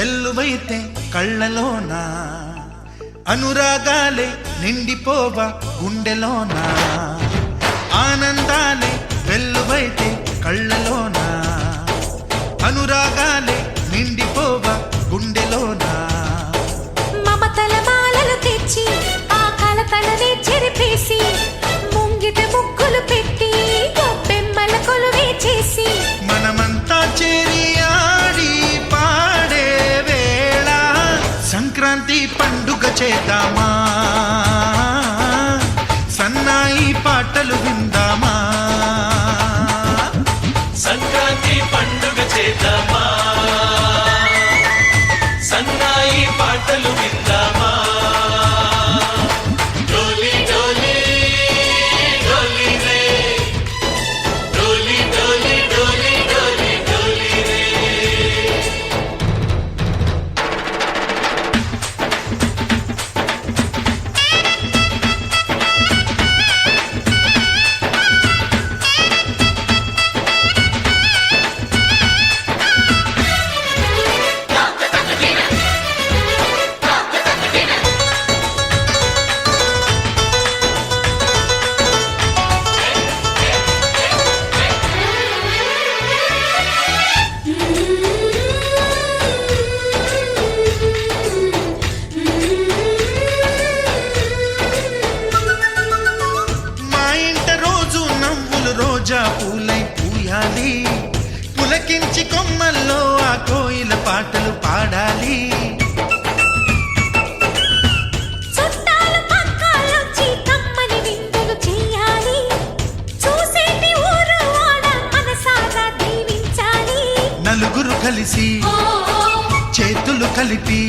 వెల్లువైతే కళ్ళలోన అనురాగాలే నిండిపోవ గుండెలోన ఆనందాలే వెల్లువైతే కళ్ళలోన అనురాగాలే నిండిపోవ గుండెలోన మమతల మాలలు తెచ్చి ఆ కలతలనే చెరిపేసి ముంగిట ముగ్గులు పెట్టి బొమ్మెల కొలువే చేసి మనమంతా చేరి ఆడి పాడే వేళ సంక్రాంతి పండుగ చేద్దామా సన్నాయి పాటలు విందామా సంక్రాంతి పండుగ చేద్దామా సన్నాయి పాటలు విందామా డోలి డోలి డోలి రే డోలి డోలి డోలి డోలి డోలి రే రోజా పూలై పూయాలి పులకించి కొమ్మల్లో ఆ కోయిల పాటలు పాడాలి చుట్టాలు పక్కాలొచ్చి కమ్మని విందులు చెయ్యాలి చూసేటి ఊరు వాడ మనసారా దీవించాలి నలుగురు కలిసి చేతులు కలిపి